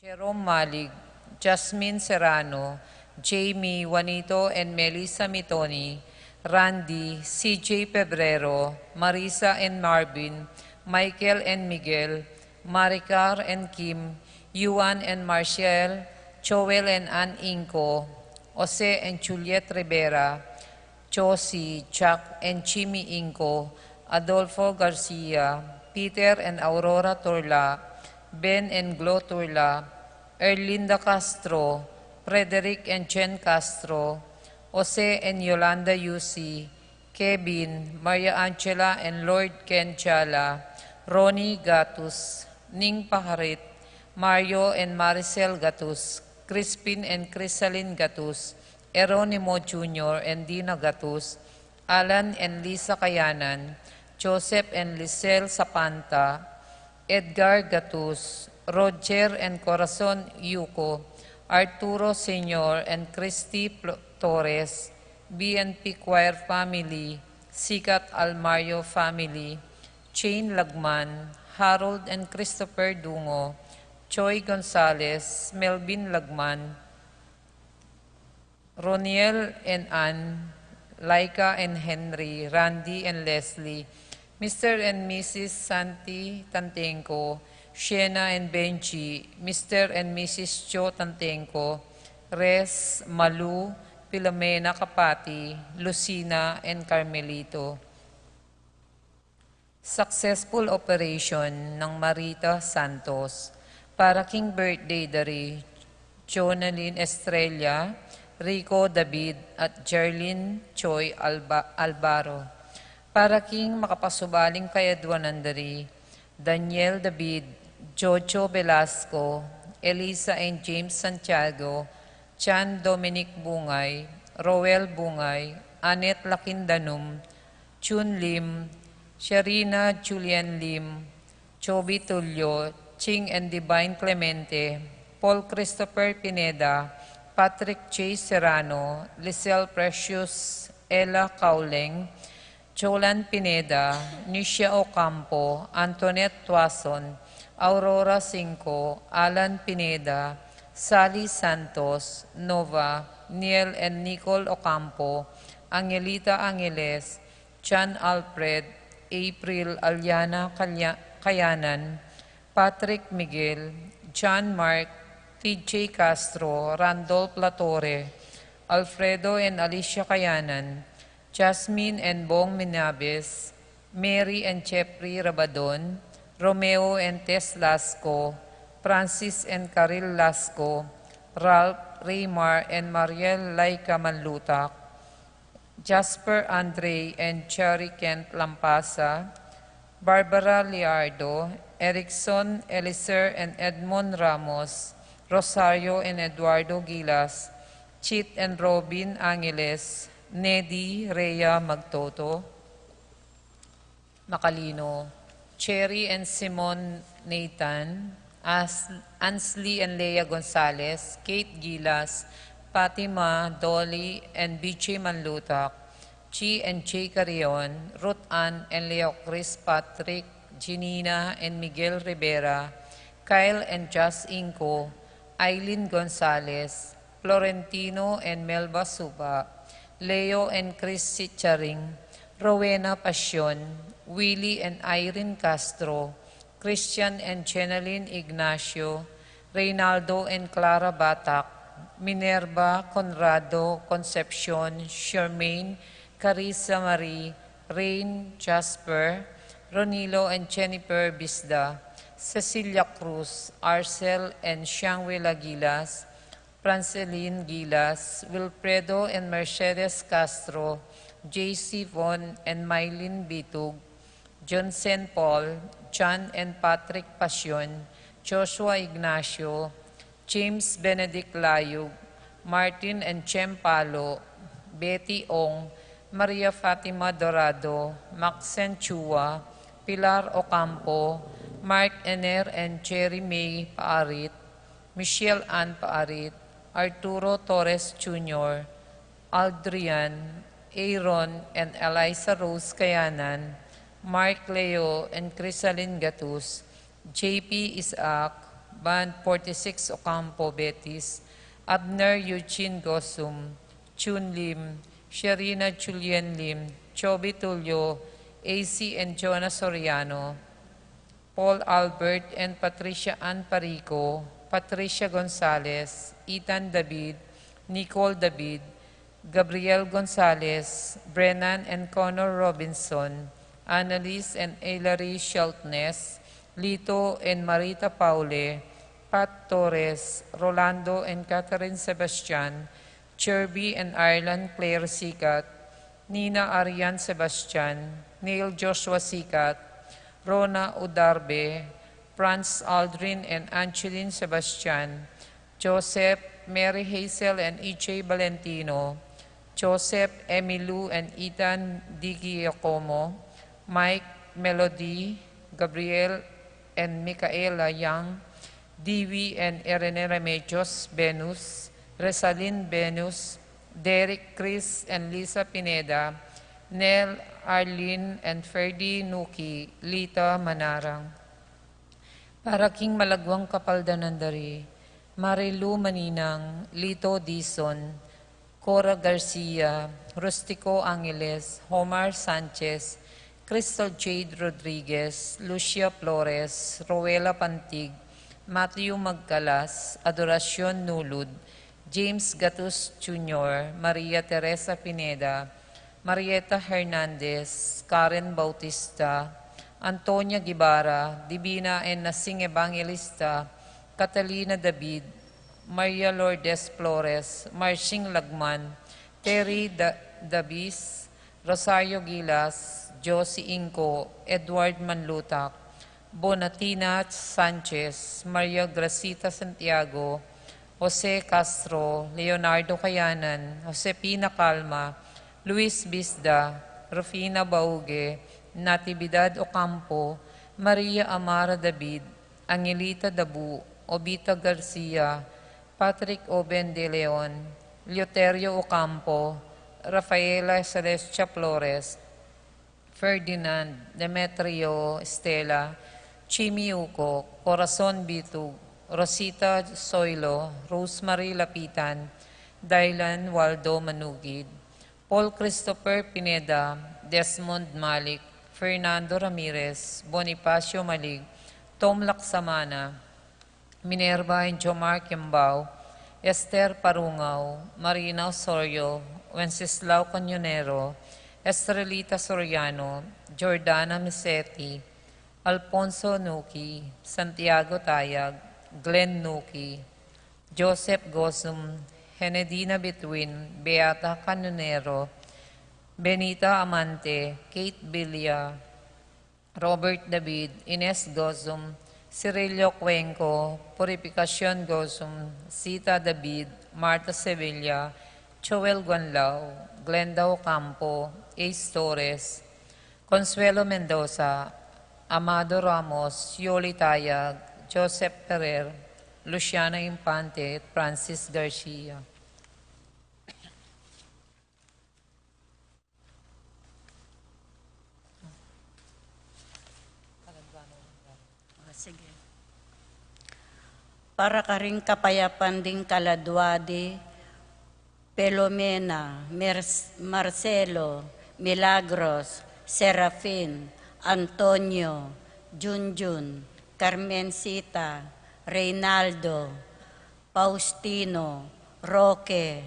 Jerome Malig, Jasmine Serrano, Jamie Juanito and Melissa Mitoni, Randy, CJ Pebrero, Marisa and Marvin, Michael and Miguel, Maricar and Kim, Yuan and Marciel, Joel and Ann Inco, Jose and Juliet Rivera, Josie, Chuck and Chimi Inco, Adolfo Garcia, Peter and Aurora Turla, Ben and Glo Turla, Erlinda Castro, Frederick and Jen Castro, Jose and Yolanda Yusi, Kevin, Maria Angela and Lord Ken Chala, Ronnie Gatus, Ning Paharit, Mario and Maricel Gatus, Crispin and Crisaline Gatus, Eronimo Jr. and Dina Gatus, Alan and Lisa Kayanan, Joseph and Lisel Sapanta, Edgar Gatus, Roger and Corazon Yuko, Arturo Sr. and Christy Torres, BNP Choir Family, Sikat Almario Family, Jane Lagman, Harold and Christopher Dungo, Choi Gonzalez, Melvin Lagman, Roniel and Ann, Laika and Henry, Randy and Leslie, Mr. and Mrs. Santi Tantenko, Shena and Benji, Mr. and Mrs. Joe Tantenko, Res, Malu, Pilomena Kapati, Lucina, and Carmelito. Successful operation ng Marita Santos. Para King Birthday Dari, Jonalyn Estrella, Rico David at Jerlyn Choi Albaro. Para King makapasubaling kayadwanan dari, Daniel David, Jojo Velasco, Elisa and James Santiago, Chan Dominic Bungay, Roel Bungay, Anet Lakindanum, Chun Lim, Sharina Julian Lim, Chobi Tulio, Ching and Divine Clemente, Paul Christopher Pineda, Patrick J. Serrano, Lisel Precious, Ella Cauleng, Cholan Pineda, Nisha Ocampo, Antoinette Tuason, Aurora Cinco, Alan Pineda, Sally Santos, Nova, Niel and Nicole Ocampo, Angelita Angeles, Chan Alfred, April Aliana Kayanan, Patrick Miguel, John Mark, TJ Castro, Randolph Latore, Alfredo and Alicia Kayanan, Jasmine and Bong Minabes, Mary and Jeffrey Rabadon, Romeo and Tess Lasco, Francis and Karil Lasco, Ralph Raymar and Mariel Laika Manlutak, Jasper Andre and Cherry Kent Lampasa, Barbara Liardo, Erickson Eliser and Edmond Ramos, Rosario and Eduardo Gilas, Chit and Robin Angeles, Nedy Rhea Magtoto, Macalino, Cherry and Simon Nathan, Ansley and Leia Gonzalez, Kate Gilas, Fatima, Dolly, and BJ Manlutak, Chi and Jay Carrion, Ruth Ann and Leo Chris Patrick, Janina and Miguel Rivera, Kyle and Jazz Inco, Eileen Gonzalez, Florentino and Melba Suba, Leo and Chris Sicharing, Rowena Passion, Willie and Irene Castro, Christian and Jeneline Ignacio, Reynaldo and Clara Batak, Minerva Conrado Concepcion, Charmaine, Carissa Marie, Rain Jasper, Ronilo and Jennifer Bisda, Cecilia Cruz, Arcel and Shangwila Gilas, Franceline Gilas, Wilfredo and Mercedes Castro, J.C. Von and Mylene Bitug, Johnson Paul, John and Patrick Passion, Joshua Ignacio, James Benedict Layug, Martin and Chem Palo, Betty Ong, Maria Fatima Dorado, Maxen Chua, Pilar Ocampo, Mark Ener and Cherry May Paarit, Michelle Ann Paarit, Arturo Torres Jr., Aldrian, Aaron and Eliza Rose Kayanan, Mark Leo and Crisaline Gatus, JP Isaac, Band 46 Ocampo, Betis, Abner Eugene Gosum, Chun Lim, Sharina Julian Lim, Chobi Tulio, AC and Jonah Soriano, Paul Albert and Patricia Ann Parico, Patricia Gonzalez, Ethan David, Nicole David, Gabriel Gonzalez, Brennan and Connor Robinson, Annalise and Hilary Sheltness, Lito and Marita Paule, Pat Torres, Rolando and Catherine Sebastian, Cherby and Ireland Claire Sikat, Nina Arian Sebastian, Neil Joshua Sikat, Rona Udarbe, Franz Aldrin and Angeline Sebastian, Joseph, Mary Hazel and E.J. Valentino, Joseph, Emilu and Ethan Di Giacomo, Mike, Melody, Gabriel and Micaela Young, Divi and Irene Remedios Venus, Resalin Venus, Derek Chris and Lisa Pineda, Nel Arlene and Ferdy Nuki, Lita Manarang. Para King Malagwang Kapaldanandari, Marilu Maninang, Lito Dizon, Cora Garcia, Rustico Angeles, Homar Sanchez, Crystal Jade Rodriguez, Lucia Flores, Rowela Pantig, Matthew Magcalas, Adoracion Nulud, James Gatus Jr., Maria Teresa Pineda, Marieta Hernandez, Karen Bautista, Antonia Gibara, Divina and Nasing Evangelista, Catalina David, Maria Lourdes Flores, Marching Lagman, Terry Dabis, Rosario Gilas, Josie Inco, Edward Manlutak, Bonatina Sanchez, Maria Gracita Santiago, Jose Castro, Leonardo Cayanan, Josepina Calma, Luis Bisda, Rufina Bauge, Natividad Ocampo, Maria Amara David, Angelita Dabu, Obita Garcia, Patrick Oben de Leon, Leoterio Ocampo, Rafaela Celestia Flores, Ferdinand, Demetrio Estela, Chimi Uco, Corazon Bitug, Rosita Soilo, Rosemary Lapitan, Dylan Waldo Manugid, Paul Christopher Pineda, Desmond Malik, Fernando Ramirez, Bonifacio Malig, Tom Laksamana, Minerva and Jomar Kimbao, Esther Parungaw, Marina Osorio, Wenceslao Canyonero, Estrelita Soriano, Jordana Misetti, Alfonso Nuki, Santiago Tayag, Glenn Nuki, Joseph Gosum, Henedina Betwin, Beata Canyonero, Benita Amante, Kate Bilia, Robert David, Ines Gosum, Cirilio Cuenco, Purificacion Gosum, Sita David, Marta Sevilla, Joel Guanlao, Glenda Ocampo, Ace Torres, Consuelo Mendoza, Amado Ramos, Yoli Tayag, Joseph Ferrer, Luciana Infante, Francis Garcia. Sige. Para ka rin kapayapan ding Kaladwadi, Pelomena, Marcelo, Milagros, Serafin, Antonio, Junjun, Carmencita, Reynaldo, Faustino, Roque,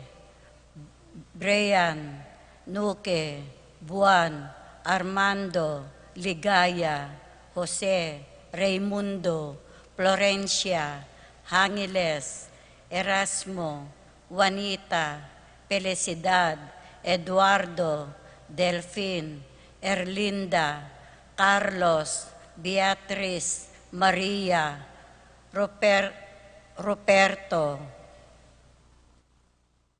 Brian, Nuke, Buwan, Armando, Ligaya, Jose, Raimundo, Florencia, Hangiles, Erasmo, Juanita, Felicidad, Eduardo, Delfin, Erlinda, Carlos, Beatriz, Maria, Roberto,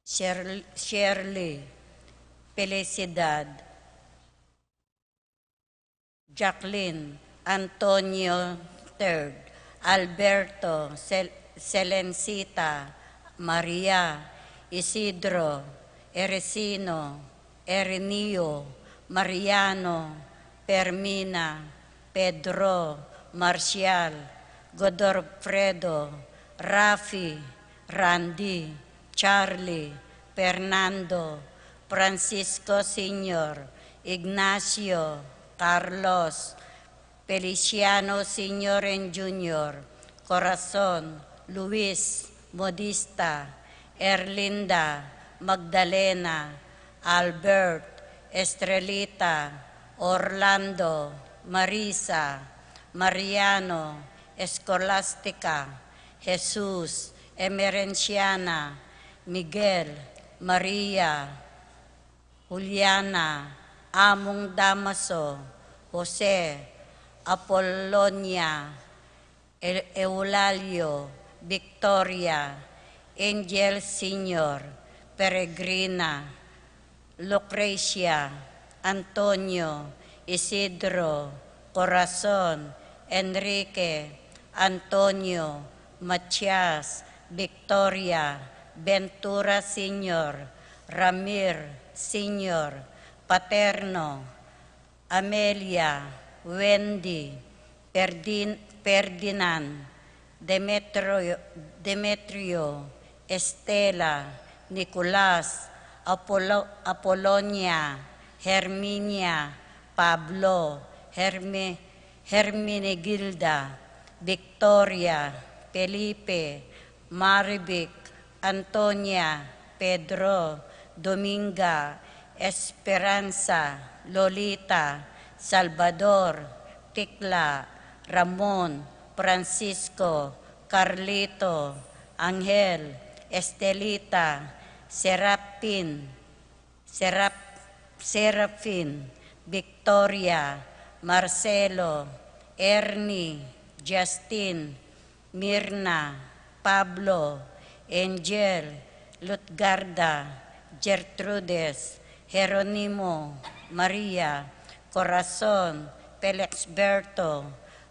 Shirley, Felicidad, Jacqueline, Antonio III, Alberto, Selencita, Maria, Isidro, Eresino, Erinio, Mariano, Permina, Pedro, Marcial, Godofredo, Rafi, Randy, Charlie, Fernando, Francisco Sr., Ignacio, Carlos, Feliciano Sr. and Jr., Corazon, Luis, Modista, Erlinda, Magdalena, Albert, Estrelita, Orlando, Marisa, Mariano, Escolastica, Jesus, Emerenciana, Miguel, Maria, Juliana, Among Damaso, Jose, Apollonia, Eulalio, Victoria, Angel Sr., Peregrina, Lucrecia, Antonio, Isidro, Corazon, Enrique, Antonio, Matias, Victoria, Ventura Sr., Ramir Sr., Paterno, Amelia, Wendy, Ferdinand, Demetrio, Estela, Nicolas, Apolonia, Herminia, Pablo, Hermenegilda, Victoria, Felipe, Marivic, Antonia, Pedro, Dominga, Esperanza, Lolita, Salvador, Tikla, Ramon, Francisco, Carlito, Angel, Estelita, Serafin, Victoria, Marcelo, Ernie, Justin, Mirna, Pablo, Angel, Lutgarda, Gertrudes, Jeronimo, Maria, Corazon, Felixberto,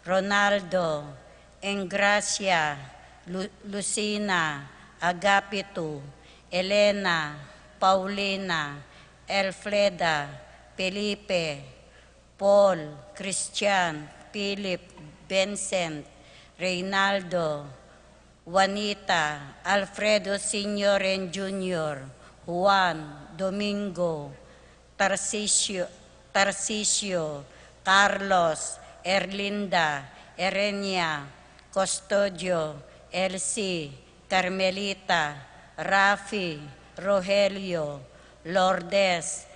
Ronaldo, Engracia, Lucina, Agapito, Elena, Paulina, Elfreda, Felipe, Paul, Christian, Philip, Vincent, Reynaldo, Juanita, Alfredo Sr. and Jr., Juan, Domingo, Tarcisio, Carlos, Erlinda, Erenia, Custodio, Elsie, Carmelita, Rafi, Rogelio, Lourdes,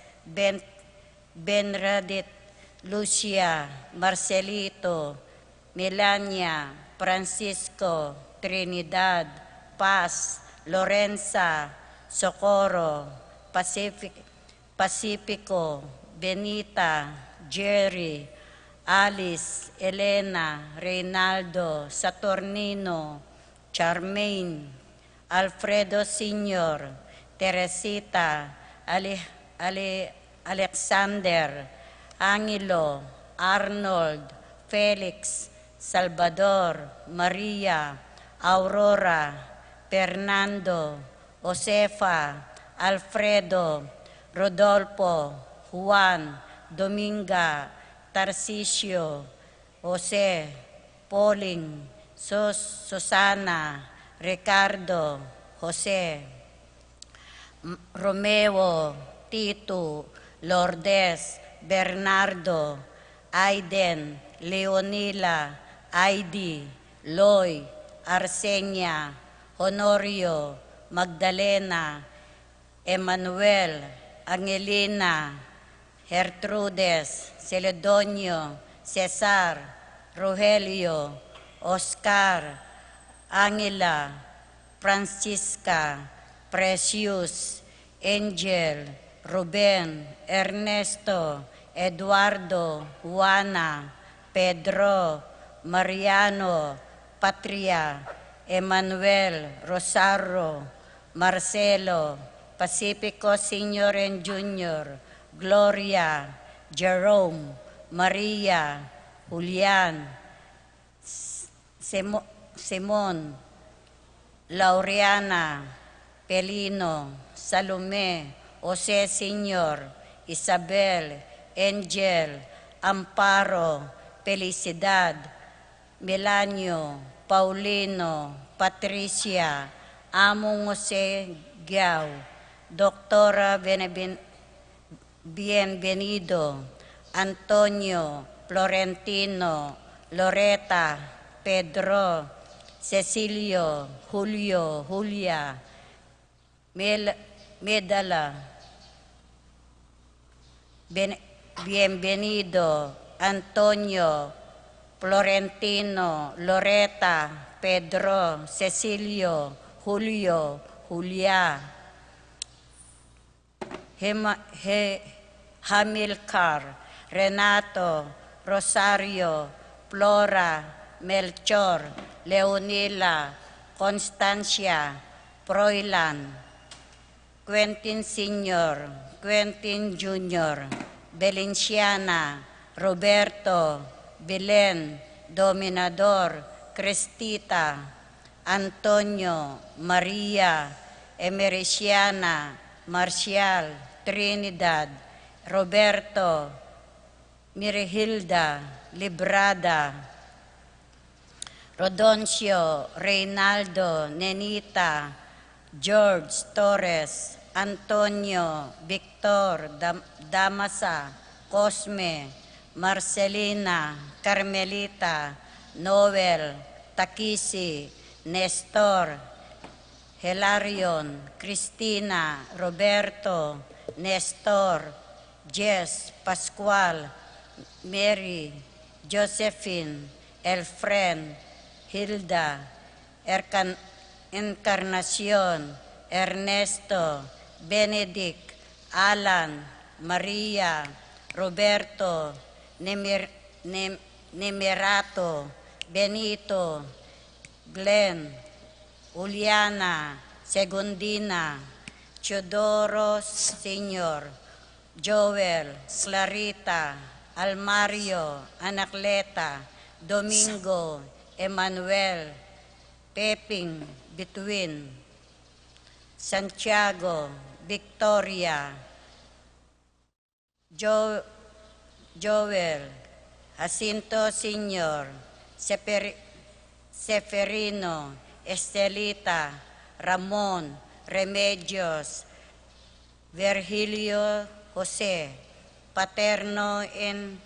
Benradit, Lucia, Marcelito, Melania, Francisco, Trinidad, Paz, Lorenza, Socorro, Pacifico, Benita, Jerry, Alice, Elena, Reynaldo, Saturnino, Charmaine, Alfredo Sr., Teresita, Alexander, Angelo, Arnold, Felix, Salvador, Maria, Aurora, Fernando, Josefa, Alfredo, Rodolfo, Juan, Dominga, Tarcisio, Jose, Pauling, Susana, Ricardo, Jose, Romeo, Tito, Lourdes, Bernardo, Aiden, Leonila, Aidi, Loy, Arsenia, Honorio, Magdalena, Emmanuel, Angelina, Gertrudes, Celedonio, Cesar, Rogelio, Oscar, Angela, Francisca, Precious, Angel, Ruben, Ernesto, Eduardo, Juana, Pedro, Mariano, Patria, Emmanuel, Rosario, Marcelo, Pacifico Sr. and Jr., Gloria, Jerome, Maria, Julian, Simon, Laureana, Pelino, Salome, Jose Sr., Isabel, Angel, Amparo, Felicidad, Milanio, Paulino, Patricia, Among Jose Giao, Doctora Bienvenido, Antonio, Florentino, Loreta, Pedro, Cecilio, Julio, Julia, Medala, Bienvenido, Antonio, Florentino, Loreta, Pedro, Cecilio, Julio, Julia, Hamilcar, Renato, Rosario, Flora, Melchor, Leonila, Constancia, Froilan, Quentin Sr., Quentin Jr., Belenciana, Roberto, Belen, Dominador, Cristita, Antonio, Maria, Emericiana, Marcial, Trinidad, Roberto, Mirihilda, Librada, Rodoncio, Reynaldo, Nenita, George Torres, Antonio, Victor, Damasa, Cosme, Marcelina, Carmelita, Noel, Takisi, Nestor, Hilarion, Cristina, Roberto, Nestor, Jess, Pascual, Mary, Josephine, Elfren, Hilda, Encarnacion, Ernesto, Benedict, Alan, Maria, Roberto, Nemerato, Benito, Glenn, Juliana, Segundina, Teodoros Sr., Joel, Clarita, Almario, Anacleta, Domingo, Emmanuel, Peping, Between, Santiago, Victoria, Joel, Jacinto Sr., Seferino, Estelita, Ramon, Remedios, Virgilio Jose, Paterno en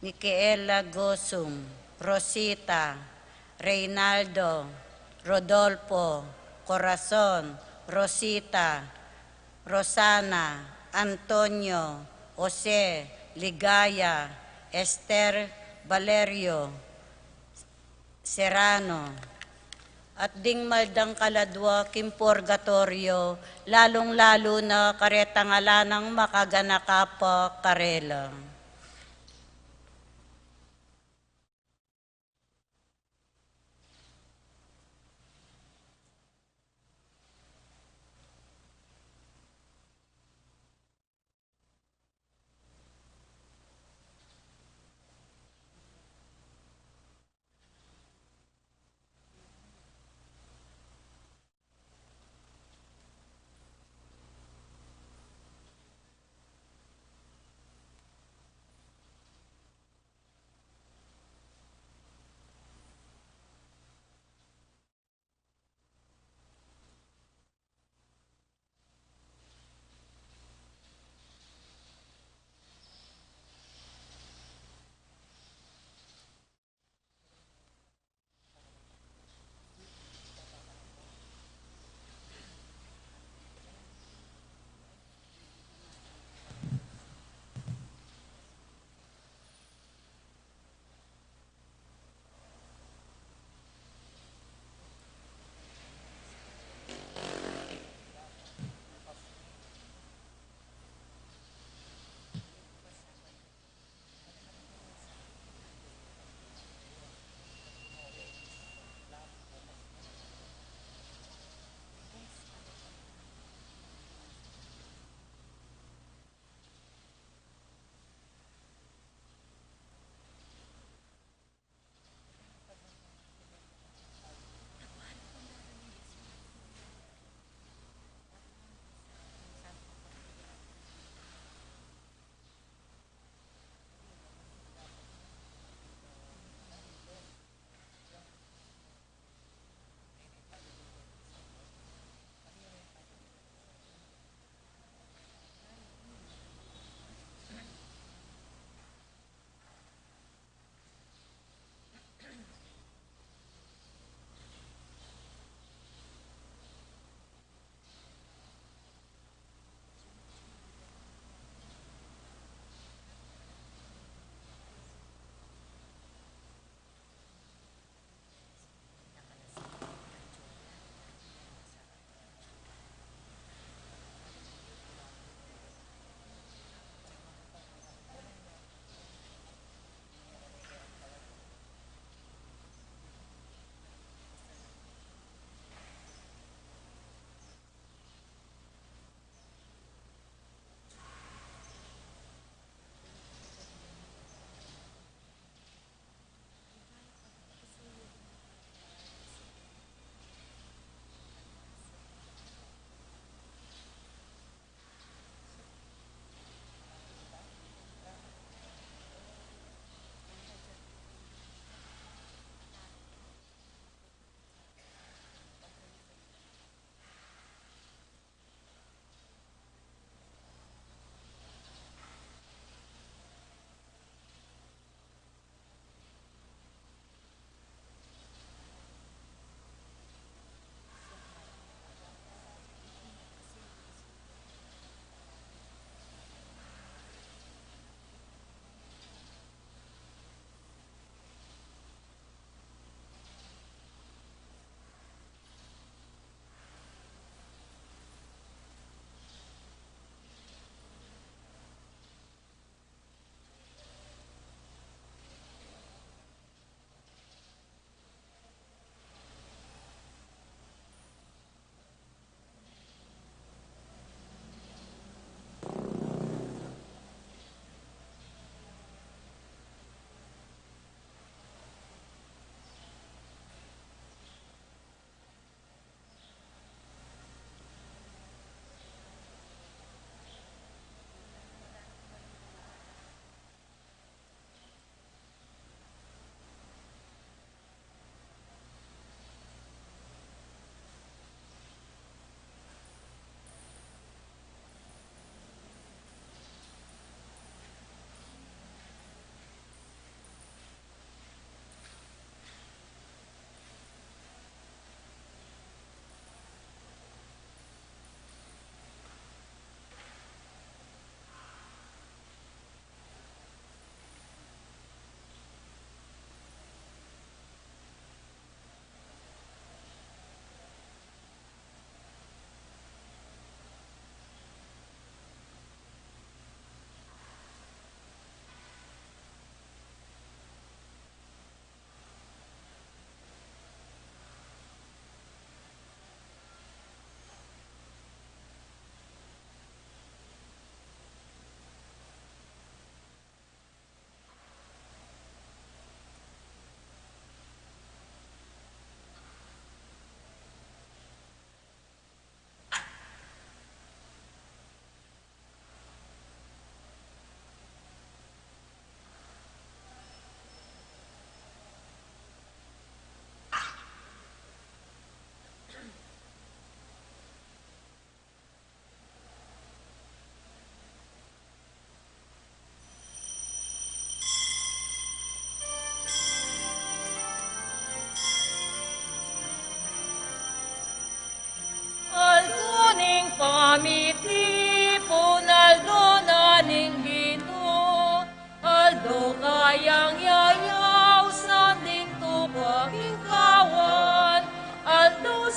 Micaela Gosum, Rosita, Reynaldo, Rodolfo, Corazon, Rosita, Rosana, Antonio, Jose, Ligaya, Esther, Valerio, Serrano, at ding maldang kaladwa kim purgatorio, lalong-lalo na karetangalanang makaganakapa karela.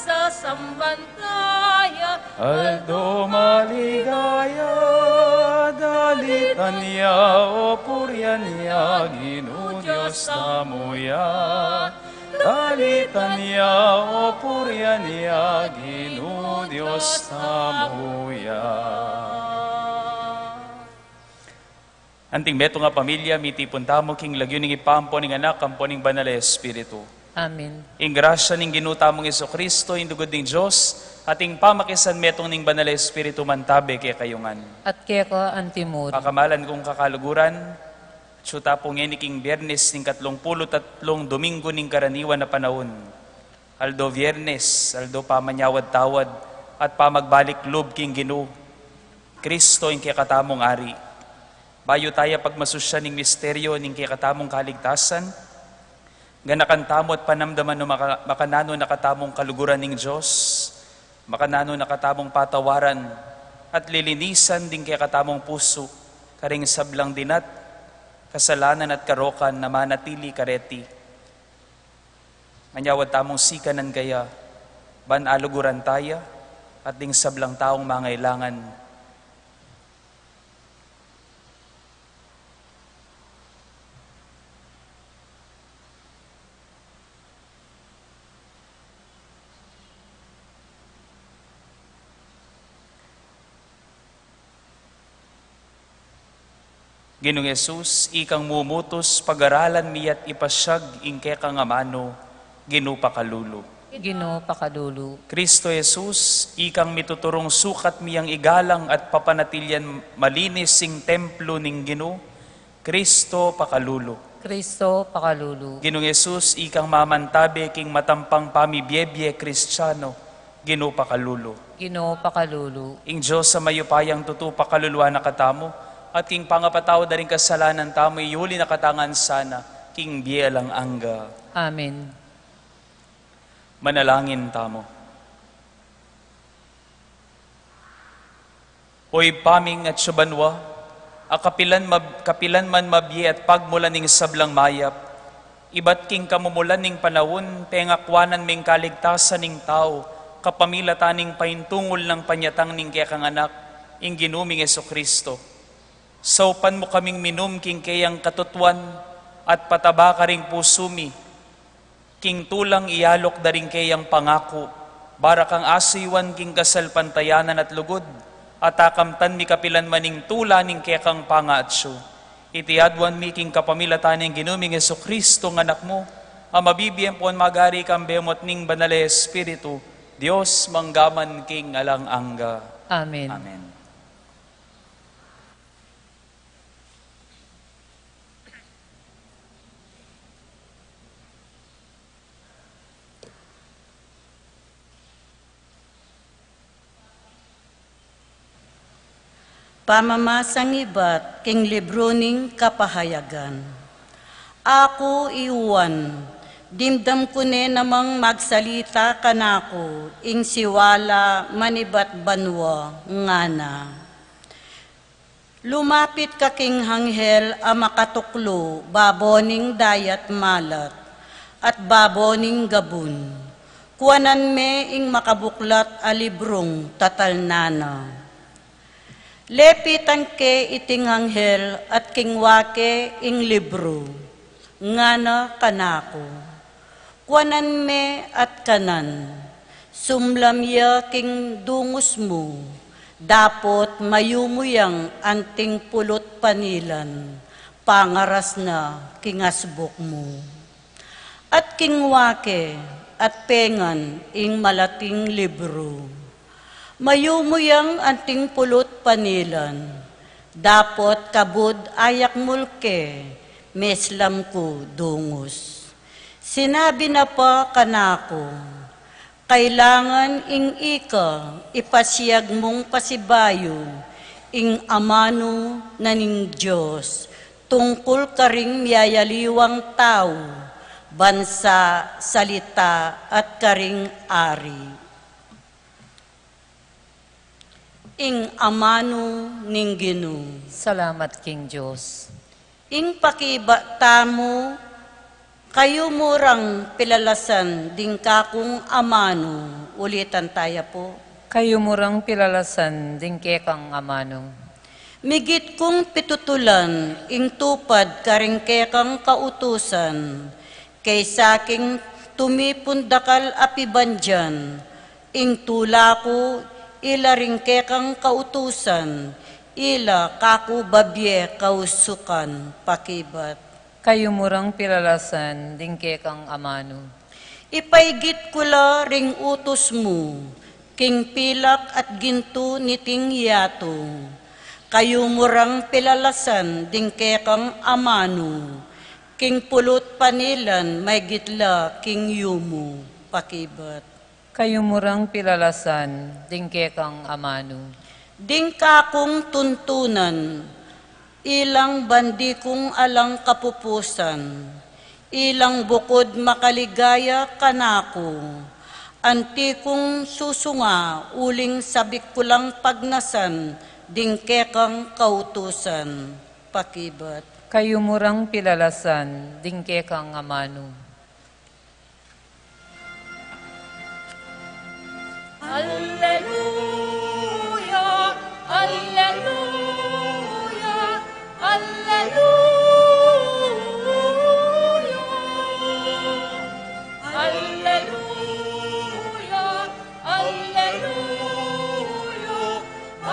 sa sambantaya, Aldo maligaya, dalitan niya o puryan niya, Ginoo Diyos namuya. Dalitan niya o puryan niya, Ginoo Diyos namuya. Anting beto nga pamilya, miti puntamo king lagyo ning ipampo ning anak, kampo ning banal na Espiritu. Amen. Ing grasya ning ginutamong Kristo, indugod ning Diyos, ating pamakisan metong ning banal na Espiritu mantabe kay kayungan. At kaya ka antimod. Pakamalan kong kakaluguran, tsuta po ngeni king Biyernes ning 33 Domingo ning karaniwan na panahon. Aldo Biyernes, aldo pamanyawad-tawad, at pamagbalik loob king Ginoo. Kristo ing kay katamong ari. Bayo tayo pagmasusya ning misteryo ning kay katamong kaligtasan, ganakantamo at panamdaman no makanano nakatamong kaluguran ning Diyos, makanano nakatamong patawaran, at lilinisan din kay katamong puso, karing sablang dinat, kasalanan at karokan na manatili kareti. Manyawad tamong sikanan kaya, ban aluguran taya, at ding sablang taong mangailangan. Ginoong Yesus, ikang mumutos, pag-aralan miyat ipasyag, ingke kang amano, Ginoo pakalulo. Ginoo pakadulo. Kristo Jesus, ikang mituturong sukat miyang igalang at papanatilyan malinis sing templo ning Ginoo, Kristo pakalulo. Kristo pakalulo. Ginoong Yesus, ikang mamantabe king matampang pamibiyebye Kristiyano, Ginoo pakalulo. Ginoo pakalulo. Ing Diyos sa mayupayang tutu pakaluluwa na katamo, at king pangapataw da rin kasalanan tamo, iyuli na katangan sana, king biyalang angga. Amen. Manalangin tamo. Oy paming at subanwa, kapilan man mabye at pagmulan ning sablang mayap, ibat king kamumulan ning panahon, pengakwanan ming kaligtasan ning tao, kapamilatan ning paintungol ng panyatang ning kaya kang anak, ing ginuming Kristo. Saupan mo kaming minum king kayang katutuan at pataba ka ring pusumi. King tulang iyalok da ring kayang pangako. Bara kang asiwan king kasalpantayanan at lugod. At akamtan mi kapilan maning tula ning kayang pangatsyo. Itiadwan mi king kapamilatan ning ginuming Kristo ng anak mo. Ang mabibiyem po magari kang bemot ning banal na Espiritu. Diyos manggaman king alang angga. Amen. Amen. Pamamasang ibat king libro ning kapahayagan. Ako iwan, dimdam ko ne namang magsalita kanako, ing siwala manibat banwa ngana. Lumapit ka king hanghel a makatuklo, baboning dayat malat, at baboning gabun. Kuwanan me ing makabuklat a librong tatalnana. Lepitan ke iting anghel at kingwake ing libro, ngana kanako. Kuanan me at kanan, sumlamya king dungos mo, dapot mayumuyang anting pulot panilan, pangaras na kingasbok mo. At kingwake at pengan ing malaking libro, mayumuyang anting pulot panilan, dapot kabud ayak mulke, meslam ko dungos. Sinabi na pa kanako, kailangan ing ika ipasiyag mong pasibayo, ing amano na ning Diyos, tungkol karing miyayaliwang tao, bansa, salita at karing ari. Ing amano ning Ginoo. Salamat King Diyos. Ing pakiba tamo Kayo murang pilalasan din kakong amano. Ulitan tayo po. Kayo murang pilalasan din kekang amano. Migit kong pitutulan, ing tupad karing kekang kautusan, kay saking tumipundakal apibandyan, ing tula ko ilaring kekang kautusan, ila kaku babye kausukan pakibat. Kayo murang pilalasan din kekang amano. Ipaigit ko la ring utos mo, king pilak at ginto niting yato. Kayo murang pilalasan din kekang amano, king pulot panilan may gitla king yumo pakibat. Kayo murang pilalasan din kekang amano. Ding kakong tuntunan, ilang bandi kong alang kapupusan, ilang bukod makaligaya kanako, anti kong susunga, uling sabik ko lang pagnasan, ding kekang kautusan, pakibat. Kayo murang pilalasan din kekang amano. Alleluia, alleluia, alleluia. Alleluia, alleluia,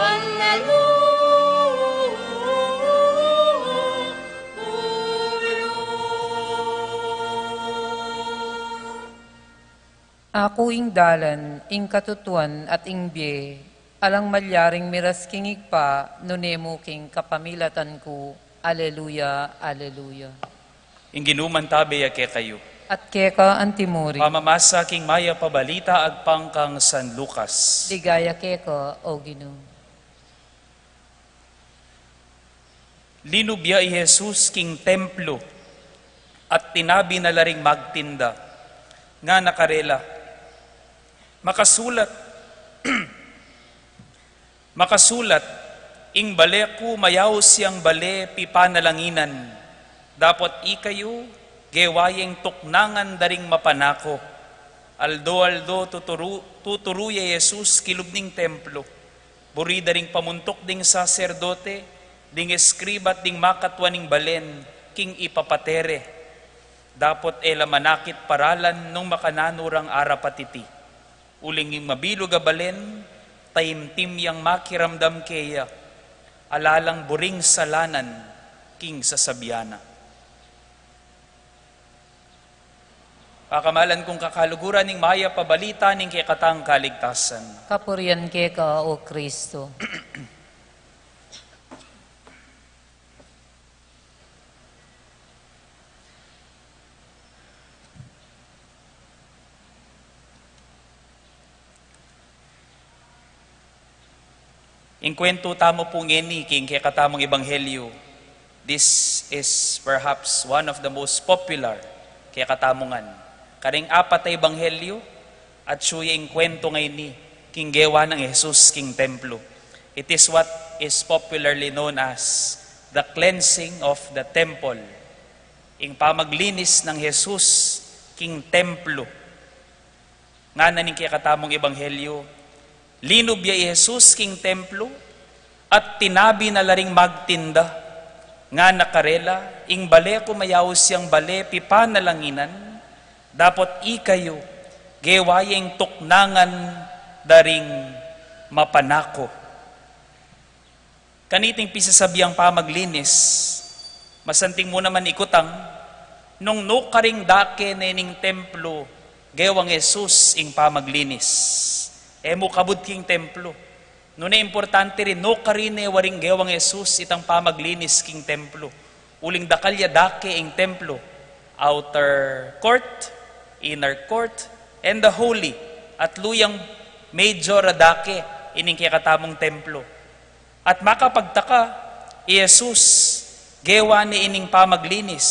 alleluia. Ako ing dalan, ing katutuan at ing biye, alang malyaring miras kingig pa, nunemo king kapamilatan ko. Aleluya, aleluya. Ing ginuman tabi ake kayo. At keka antimuri, Pamamasa king maya pabalita agpang kang San Lucas. ligaya keka o Ginoo. Linubya i Jesus king templo at tinabi na laring magtinda nga nakarela. Makasulat, makasulat, ing bale ko mayaw siyang bale pipanalanginan. Dapat ikayo, gewayeng tuknangan daring mapanako. Aldo tuturuya Jesus kilubning templo. Buri daring pamuntok ding saserdote, ding eskribat ding makatwaning balen, king ipapatere. Dapat ela manakit paralan nung makananurang arapatiti. Uling yung mabilog a balen, taimtim yang makiramdam keya, alalang buring salanan, king sasabiana. Pakamalan kong kakaluguran ning maya pabalita ning kekatang kaligtasan. Kapurian keka o Kristo. Ing kwento tamo po ngeni king kekatamong ebanghelyo. This is perhaps one of the most popular kekatamongan. Karing apat na ebanghelyo at suya ing kwento ngayon king gewa ng Jesus king templo. It is what is popularly known as the cleansing of the temple. Ing pamaglinis ng Jesus king templo. Nga na ning kekatamong ebanghelyo, linubya i Jesus king templo at tinabi na laring magtinda nga nakarela ing bale ko mayaw siyang bale pipanalanginan dapat ikayo gewayeng tuknangan daring mapanako. Kaniting pisasabiyang pamaglinis masanting mo naman ikutang nung nukaring dake nening templo gewang Jesus ing pamaglinis. Emo kabud king templo. Nuna importante rin, no karine waring gewang Jesus itang pamaglinis king templo. Uling dakalya dake ing templo. Outer court, inner court, and the holy. At luyang major dake ining kakatamong templo. At makapagtaka, Jesus gewa ni ining pamaglinis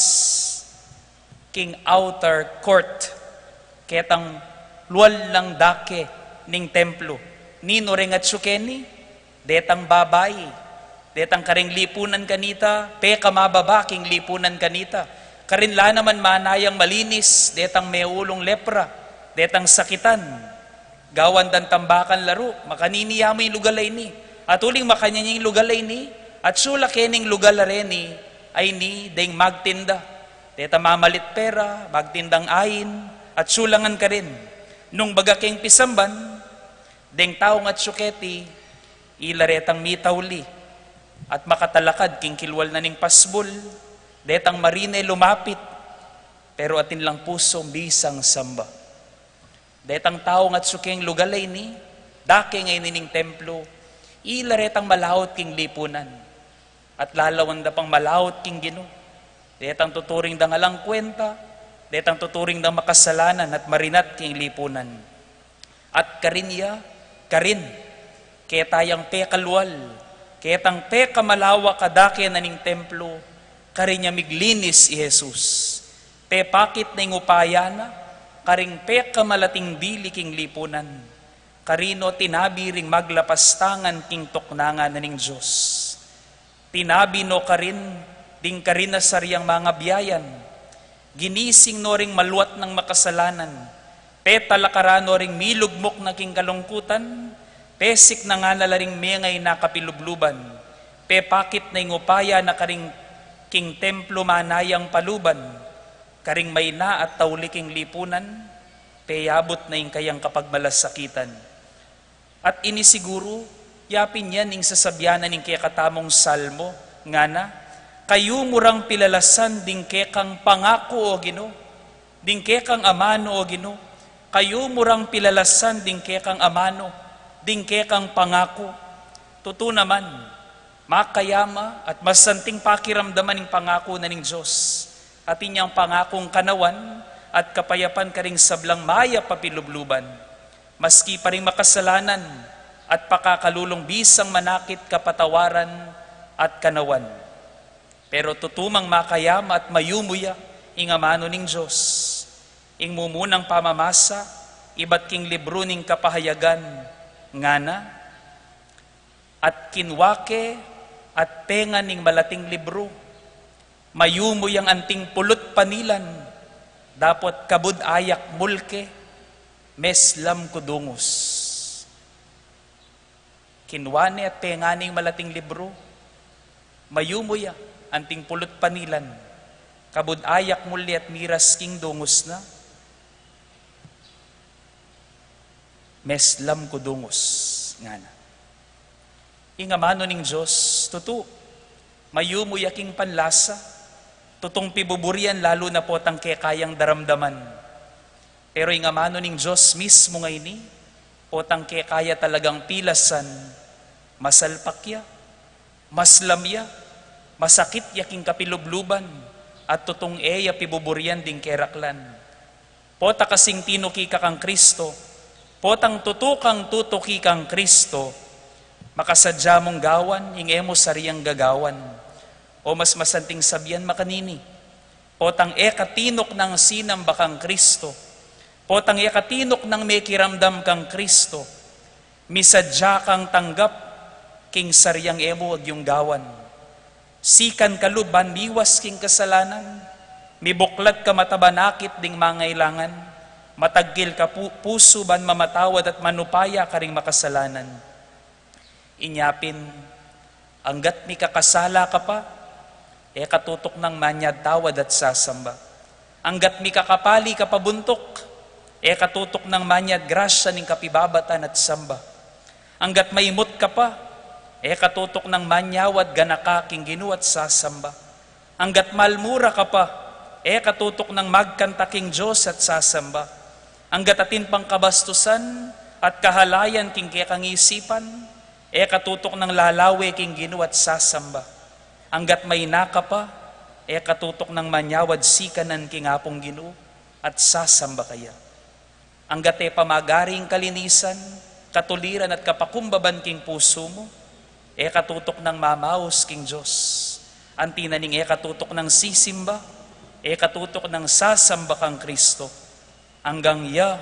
king outer court. Ketang luwal lang dake ning templo. Nino ring at sukeni, detang babay, detang karing lipunan kanita, pe kamababa king lipunan kanita. Karinla naman manayang malinis, detang may ulong lepra, detang sakitan, gawan dan tambakan laro, makaniniya mo yung lugalay ni, at uling makanya yung lugalay ni, at sula kening lugalare ni, ay ni, deng magtinda, deta mamalit pera, magtindang ayin, at sulangan ka rin. Nung baga keng pisamban, deng taong at suketi, ilaretang mitawli, at makatalakad king kilwal na ning pasbol, detang marine lumapit, pero atin lang puso bisang samba. Detang taong at sukeng lugalay ni, dake ngay nining templo, ilaretang malawot king lipunan, at lalawan da pang malawot king Ginoo. Detang tuturing da ngalang kwenta, detang tuturing da makasalanan at marinat king lipunan. At karinya, karin, ketayang pekalwal, ketang pekamalawa kadake na ning templo, karinya miglinis i Jesus. Pe pakit na ingupayana, karing pekamalating dili king lipunan, karino tinabi ring maglapastangan king tuknangan na ning Diyos. Tinabi no karin, ding karin na sariyang mga biyayan, ginising no ring maluat ng makasalanan, petalakaran no ring milugmok na king kalungkutan, pesik na nga nalaring mengay na kapilubluban, pepakit na ingupaya na karing king templo manayang paluban, karing may na at tauliking lipunan, peyabot na ing kayang kapagmalasakitan. At inisiguro, yapin yan ing sasabyanan ing kekatamong salmo, nga na, kayo murang pilalasan ding kekang pangako o Ginoo, ding kekang amano o Ginoo, kayo murang pilalasan ding kekang amano, ding kekang pangako. Totoo naman, makayama at masanting pakiramdaman ng pangako na ning Diyos, at inyang pangakong kanawan at kapayapan ka ring sablang maya papilubluban, maski pa rin makasalanan at pakakalulong bisang manakit kapatawaran at kanawan. Pero tutumang makayama at mayumuya ing amano ning Diyos, ing mumunang pamamasa, iba't king libro ning kapahayagan, ngana, at kinwake at tenga ning malating libro, mayumuy ang anting pulot panilan, dapat kabud ayak mulke, meslam kudungos. Kinwane at tenga ning malating libro, mayumuy anting pulot panilan, kabud ayak muli at miras king dungos na, meslam kudungos, ngana. Ingamano ning Diyos, tutu, mayumuy aking panlasa, tutong pibuburian lalo na po tang kayang daramdaman. Pero ingamano ning Diyos mismo ngay ni, po tang kaya talagang pilasan, masalpakya, maslamya, masakit yaking kapilubluban, at tutong eya pibuburian ding keraklan. Pota kasing tinuki ka kang Kristo, potang tutukang tutuki kang Kristo, makasadya mong gawan, ingemo sariyang gagawan. O mas masanting sabihan makanini, potang ekatinok ng sinamba kang Kristo, potang ekatinok ng may kiramdam kang Kristo, misadya kang tanggap, king sariyang emo ag yung gawan. Sikan kaluban, miwas king kasalanan, mibuklat ka matabanakit ding mangailangan, matagil ka puso ban mamatawad at manupaya ka ring makasalanan. Inyapin, anggat mi kakasala ka pa, katutok ng manyad tawad at sasamba. Anggat mi kakapali ka pabuntok, katutok ng manyad grasya ning kapibabatan at samba. Anggat maimot ka pa, katutok ng manyawad ganaka king Ginoo at sasamba. Anggat malmura ka pa, katutok ng magkanta king Diyos at sasamba. Anggat atin pang kabastusan at kahalayan king kekang isipan, katutok ng lalawe king Ginoo at sasamba. Anggat may naka pa, katutok ng manyawad sikanan king apong Ginoo at sasamba kaya. Anggat pamagaring kalinisan, katuliran at kapakumbaban king puso mo, katutok ng mamaos king Diyos. Antinaning katutok ng sisimba, katutok ng sasamba kang Kristo, hanggang ya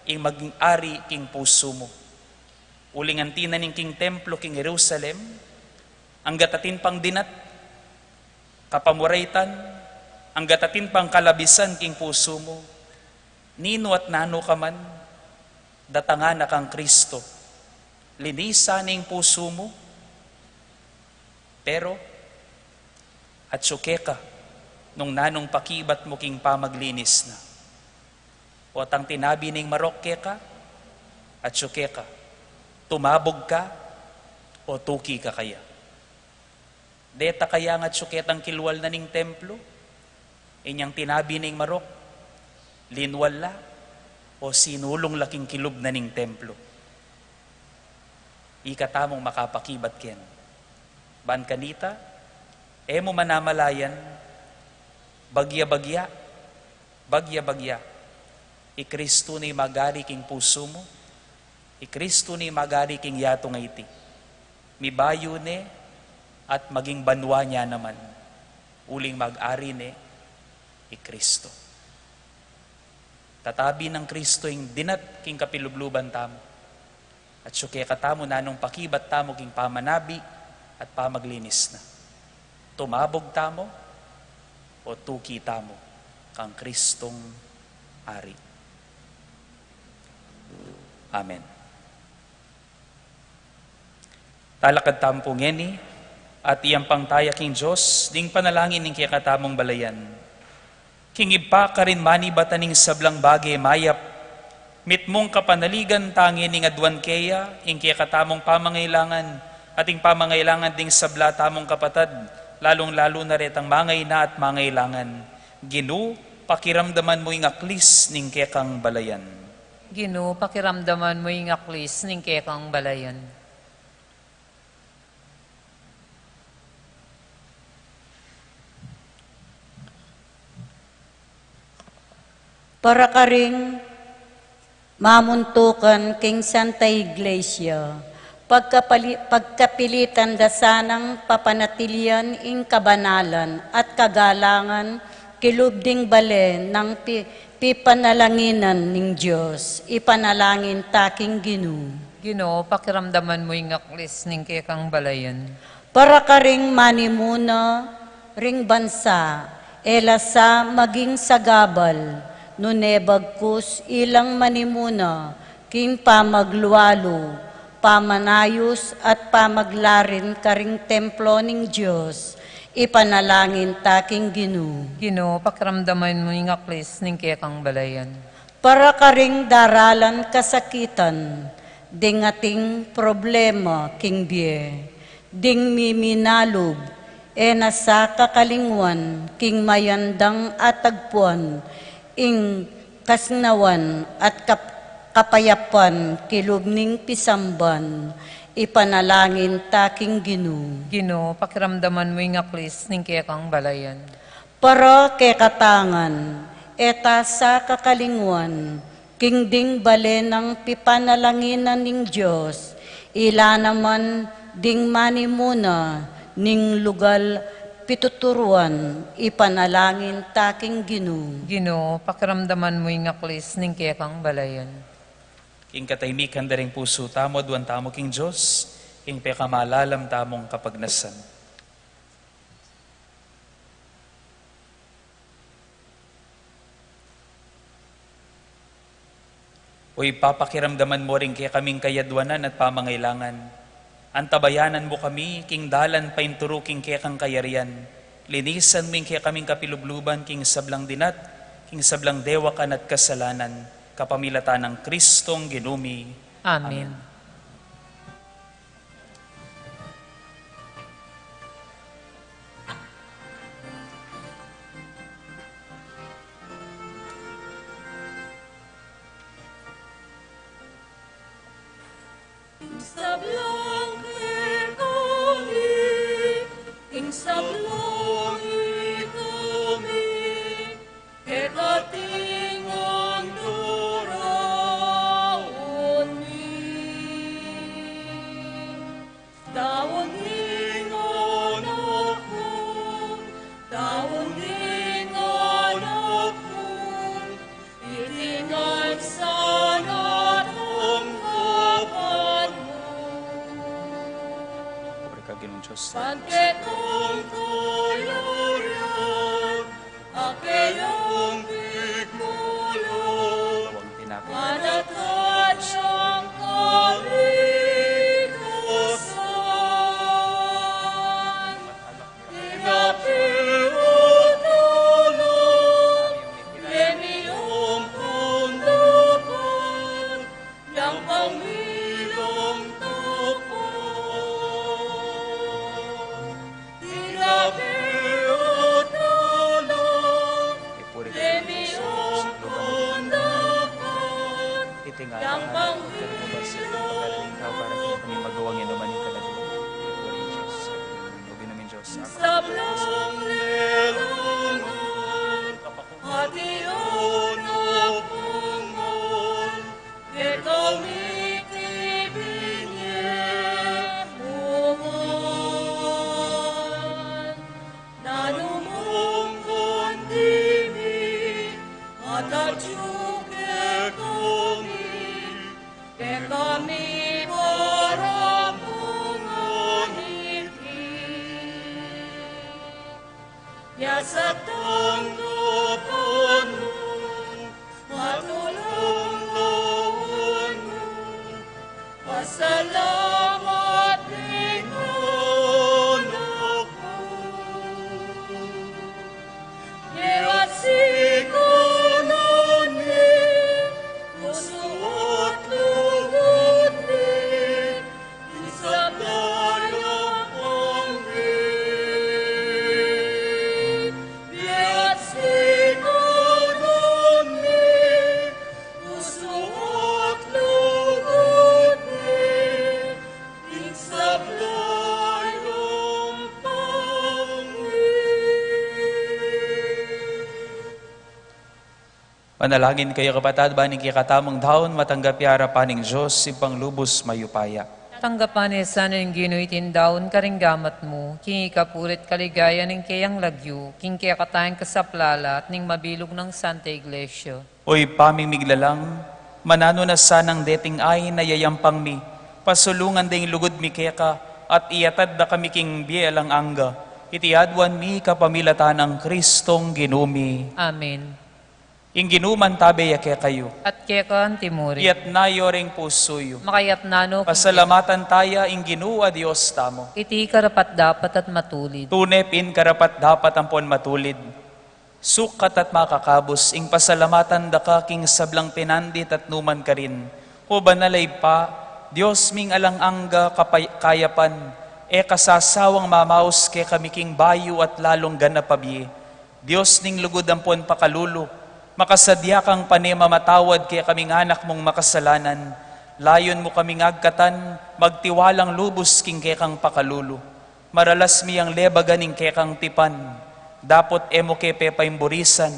ing maging ari king puso mo. Uling antinaning king templo king Jerusalem, hanggat atin pang dinat, kapamuraytan, ang gatatin pang kalabisan king puso mo, nino at nano ka man, datanga na kang Kristo, linisan ning puso mo, pero at suke ka, nung nanong pakibat mo king pamaglinis na. O tang tinabi ning marokke ka, at suke ka, tumabog ka, o tuki ka kaya. Deta kaya nga't suketang kilwal na ning templo, inyang tinabi ning marok, linwal la, o sinulong laking kilub na ning templo. Ikatamong makapakibat ken. Ban kanita, mo manamalayan, bagya-bagya, bagya-bagya, ikristo ni magari king puso mo, ikristo ni magari king yato nga iti. Mibayo ne, at maging banwa niya naman, uling mag-ari ne, ikristo. Tatabi ng Kristo yung dinat king kapilubluban tamo. At suke katamo na nung pakibat tamo king pamanabi at pamaglinis na. Tumabog tamo o tuki tamo kang Kristong ari. Amen. Talakad tampo ngeni at iyang pangtaya king Diyos, ding panalangin ning kikatamong balayan. King ipa ka rin mani bataning sablang bagay mayap, mitmong kapanaligan tangi ning adwan keya, ing kikatamong pamangailangan, ating pamangailangan ding sabla tamong kapatad, lalong-lalo na retang mangay na at mangailangan. Ginu, pakiramdaman mo ing aklis ning kekang balayan. Gino, pakiramdaman mo yung aklis ning kekang balayan. Para ka ring mamuntukan king Santa Iglesia, pagkapilitan dasanang papanatilian ing kabanalan at kagalangan kilubding balen ng pipanalanginan ning Diyos, ipanalangin taking Ginu. Gino, pakiramdaman mo yung aklis ning kekang balayan. Para ka ring manimuna, ring bansa, elasa maging sagabal, nunebagkus ilang manimuna, king pamagluwalo, pamanayos at pamaglarin karing templo ning Diyos, ipanalangin taking Ginu. Gino, pakiramdaman mo yung aklis ning kekang balayan. Para ka ring daralan kasakitan, ding ating problema king bie, ding miminalog, nasa kakalingwan, king mayandang atagpuan, ing kasnawan at kapayapan kilubning pisamban, ipanalangin taking Ginu. Gino, pakiramdaman mo yung aklis ning kekang balayan. Para kekatangan, eta sa kakalingwan, king ding bale ng pipanalanginan ning Diyos, ila naman ding manimuna, ning lugal pituturuan, ipanalangin taking Ginu. Gino, pakiramdaman mo yung aklis ning kekang balayan. King katahimikan da ring puso tamo, duwan tamo king Diyos, king pekamalalam tamong kapagnasan. Uy, papakiramdaman mo rin kaya kaming kayadwanan at pamangailangan. Antabayanan mo kami, king dalan painturo king kaya kang kayarian. Linisan mo kaya kaming kapilubluban, king sablang dinat, king sablang dewakan at kasalanan, kapamilatan ng Kristong ginumi. Amen. Sablong kami, ing sablong kami, kekatingon duraon mi. Tawon ingon ako, tawon ingon ako, itingal sana tong kapan mo. Pobre ka, Ginoong Diyos. Pagketong tuluyan, tinga. Yang Pagkalubas sa pagkalaling tao para kami magawang yan naman yung kalatuan. Ito rin Diyos. Huwag namin Diyos. Sablong leonon, at iyon ang pungon, ikaw mitibinye mungon. Nanumong kondimi, at atyuke kami para mungon Yasatang lupon mo, matulong loob mo, pasalamat ningunog mo. Yat sikunon ni, usuot lugot ni, isang dalang pangin. Yat sikunon ni, usuot lugot ni, isang dalang pangin. Manalangin kayo kapatad, baning kikatamang daon, matanggap yara paning Diyos, sipang lubos mayupaya. Tanggapan ni sana ng ginuitin daon karinggamat mo, kingi kapulit kaligaya ng kayang lagyo, king kaya katayang kasaplala at ning mabilog ng Santa Iglesia. Oy pamimiglalang, manano na sanang deting ay nayayampang mi, pasulungan ding lugod mi keka, at iyatad da kami king bielang angga, itiadwan mi kapamilatan ng Kristong ginumi. Amen. Ing ginuman tabe yake kayo, At kaya ka timuri, iyat nayo ring pusoyo. makayat nano, Pasalamatan taya ing ginua Dios tamo. iti karapat dapat at matulid. Tunepin karapat dapat ampon matulid. Sukat at makakabos, ing pasalamatan da ka king sablang pinandit at numan ka rin. O banalay pa, Diyos ming alang angga kayapan, e kasasawang mamaos ke kami king bayo at lalong ganapabye. Diyos ning lugod ampon pakalulo, makasadya kang panema matawad kaya kaming anak mong makasalanan. Layon mo kaming agkatan, magtiwalang lubos king kekang pakalulo. Maralas miyang lebagan ing kekang tipan. Dapot emo kepe paimburisan,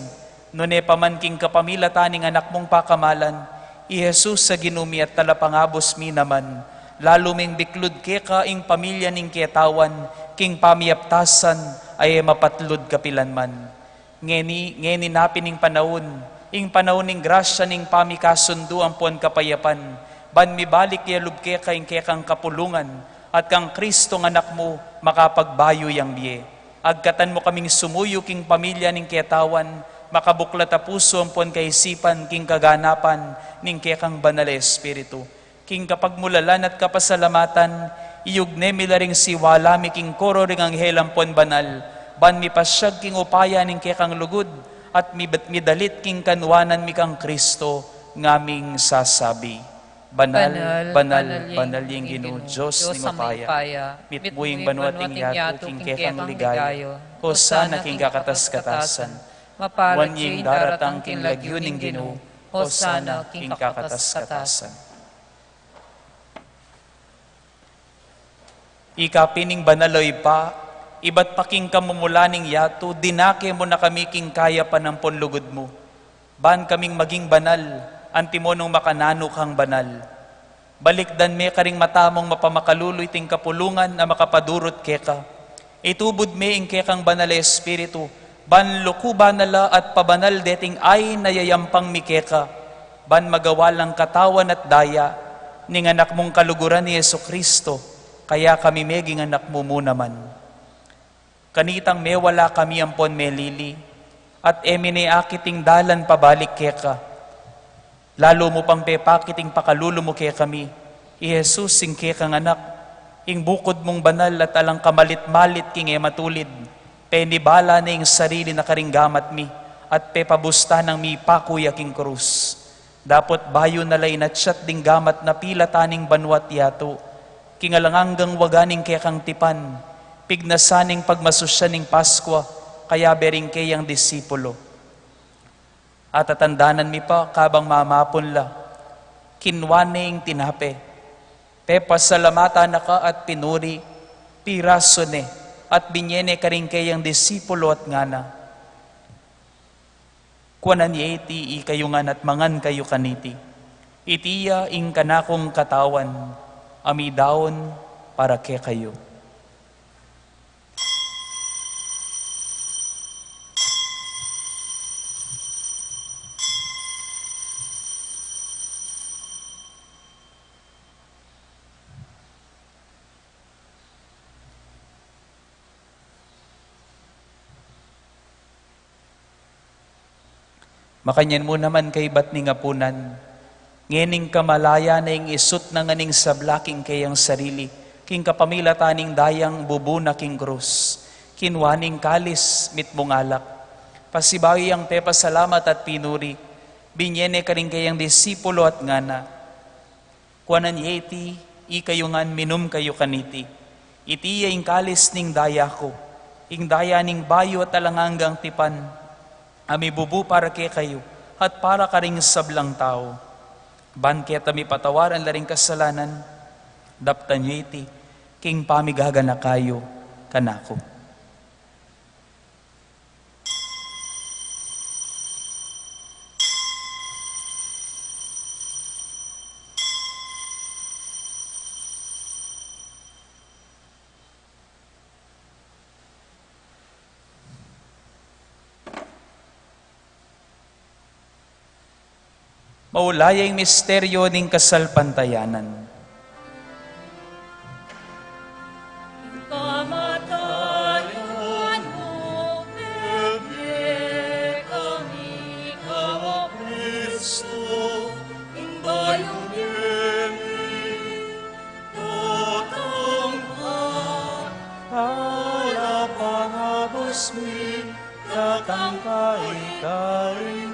nune paman king kapamilataning anak mong pakamalan. I Jesus sa ginumi at talapangabos mi naman. Lalo ming biklud keka ing pamilya ning ketawan, king pamiaptasan ay mapatlod kapilanman. Ngeni napining panahon, ing panahon ning grasya ning pamikasundo ang puan kapayapan, ban mi balik yalub keka ing kekang kapulungan, at kang Kristong anak mo makapagbayo yang biye. Agkatan mo kaming sumuyo king pamilya ning ketawan, makabuklat a puso ang puan kaisipan king kaganapan ning kekang banal na Espiritu. King kapagmulalan at kapasalamatan, iyugne milaring siwala mi king koro ring anghel ang puan banal, ban mi pasyag king upaya ning kekang lugod, at midalit king kanwanan mi kang Kristo, ngaming sasabi. Banal, banal, banal yung Ginoo, Diyos ni mapaya. Mitbuing banwating yato, king kekang ligayo. Hosana king kakatas-katasan. Wan ying daratang king lagyo ning Ginoo. Hosana king kakatas-katasan. Ikapining banaloy pa, iba't paking kamumulaning yato, dinake mo na kami king kaya panampon lugod mo. Ban kaming maging banal, antimonong makanano kang banal. Balikdan me karing matamong mapamakaluloy ting kapulungan na makapadurot keka. Itubod me ing kekang banal na Espiritu, ban luku banala at pabanal deting ay nayayampang mi keka. Ban magawalang katawan at daya, ning anak mong kaluguran ni Yesu Kristo, kaya kami meging anak mo muna man. Kanitang me wala kami ampon melili, at emine akiting dalan pabalik keka. Lalo mo pang pepakiting pakalulo mo kaya kami, I Jesus sing kekang anak, ing bukod mong banal at alang kamalit-malit king matulid, penibala na ing sarili na karinggamat mi, at pepabusta ng mi pakuya king krus. Dapot bayo nalay na tiyat ding gamat na pila taning banwat yato, kingalanganggang waganing kekang tipan, pignasaning pagmasusya ning Paskwa, kaya bering kayang disipulo. At tatandanan mi pa kabang mamapon la, kinwaning tinape. Pasalamatan na ka at pinuri, piraso ne, at binyene ka rin kayang disipulo at ngana. Kuanan iti ikayungan at mangan kayo kaniti. Itiya ing kanakong katawan, amidaon para ke kayo. Makanyan mo naman kay bat ni ngapunan, ngening kamalaya na ing isut na nganing sablaking kayang sarili, king kapamila taning dayang bubuna king krus, kinwaning kalis mitmungalak, pasibawi ang salamat at pinuri, binyene ka rin kayang disipulo at ngana, kuanan yeti, ikayungan minum kayo kaniti, itiya ing kalis ning daya ko, ing daya ning bayo at alanganggang tipan, ami bubu para ke kayo, at para ka ring sablang tao. Ban kaya mi patawaran laring kasalanan, daptan nyo iti, king pamigaga na kayo, kanako. Maulayang misteryo ning kasalpantayanan. Kamatayan mo, bebe kami ka, Kristo, indayong yemi, tatangka, para pangabos mi, tatangkai-kain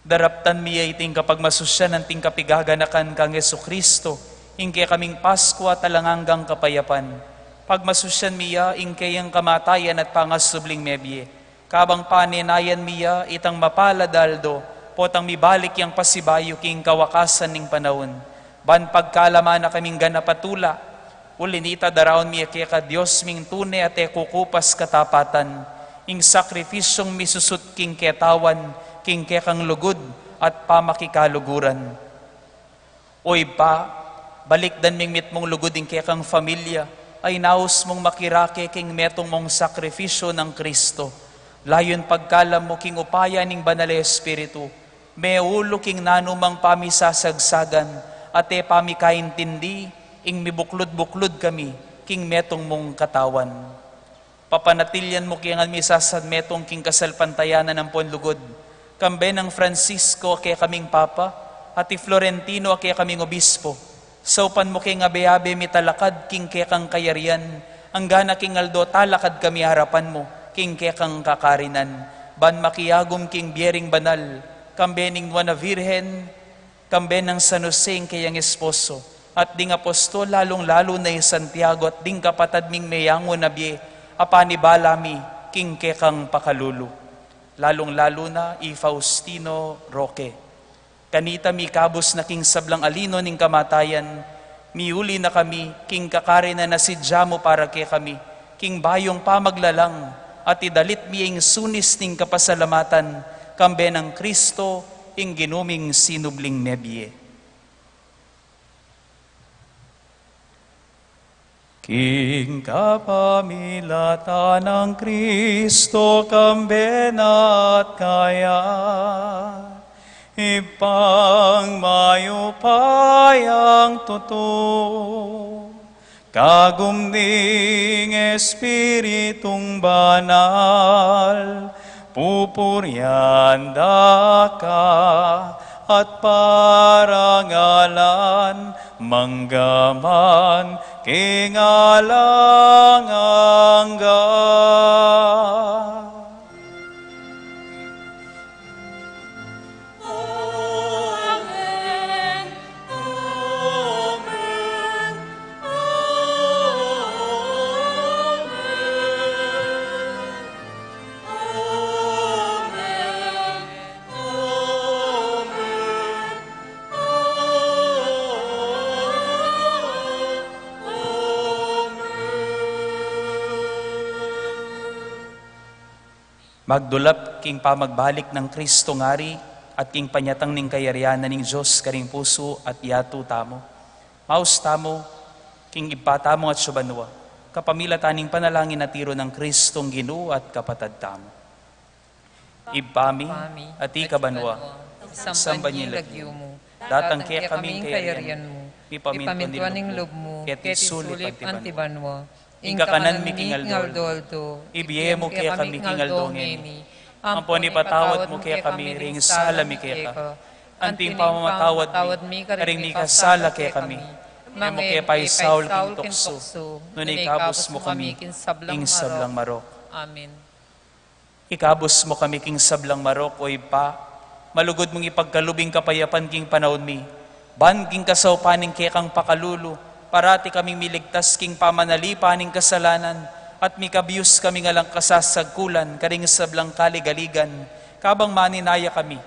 Daraptan miya iting kapag masusyan ang ting kapigaganakan kang Yesu Kristo, ingke kaming Pasko at talanganggang kapayapan. Pag masusyan miya, ingke ang kamatayan at pangasubling mebye. Kabang paninayan miya, itang mapaladaldo, potang mibalik yang pasibayo king kawakasan ning panahon. Ban pagkalama na kaming ganapatula, ulinita daraon miya kaya ka Diyos ming tune at kukupas katapatan, ing sakrifisyong misusut king ketawan, king kekang lugod at pamakikaluguran. Oy pa, balikdan ming mit mong lugod ing kekang familia, ay naus mong makirake king metong mong sakrifisyo ng Kristo. Layon pagkalam mo king upaya ning banal Espiritu, may ulo king nanumang pamisasagsagan, at pamikaintindi, ing mibuklod-buklod kami, king metong mong katawan. Papanatilyan mo king misasad metong king kasalpantayanan ng ponlugod, kambe ng Francisco kaya kaming Papa, at Florentino kaya kaming Obispo. Saupan mo kay abe-abe mitalakad king kaya kang kayarian, ang gana king aldo talakad kami harapan mo, king kaya kang kakarinan. Ban makiyagom king biering banal, kambe ning Nuana Virgen, kambe ng San Jose kayang esposo, at ding apostol lalong-lalo na Santiago, at ding kapatad ming mayango na biye, apanibalami king kaya kang pakalulu. Lalong-lalo na Faustino Roque. Kanita mi kabos na king sablang alino ning kamatayan, miuli na kami, king kakari na nasidya mo para ke kami, king bayong pamaglalang, at idalit mi ing sunis ning kapasalamatan, kambe ng Kristo, ing ginuming sinubling nebye. King kapamilatan ng Kristo kambenat kaya, ipang mayupayang totoo, kagumning Espiritong banal, pupurianda ka, at parangalan manggaman kingalangangga. Amen, Amen, Amen, Amen. Magdulap king pamagbalik ng Kristo ngari at king panyatang ning kayaryanan ning Diyos karing puso at yato tamo. Maus tamo, king ipatamo at subanwa, kapamila taning panalangin na tiro ng Kristong Ginoo at kapatad tamo. Ibpami at ikabanwa, samba niya lagyo mo, datang kaya kaming kayaryan mo, ipamintuan ning lob mo, ket isulip antibanwa, ingka kanan mi kingal dolto, ibiye mo kaya kami kingal dongeni, ampon ipatawad mo kaya kami ring sala mi kaya ka, anting pamamatawad mi, karing mi kasala kaya kami, emo kaya pa'y Saul king tukso, nun ikabos mo kami, king sablang marok. Amen. Ikabos mo kami king sablang marok, oy pa, malugod mong ipagkalubing kapayapan king panahon mi, ban king kasawpaning kaya kang pakalulu, parati kaming miligtas king pamanalipaning kasalanan, at mikabiyos kami nga lang kasasagkulan, karing sablang kaligaligan, kabang maninaya kami,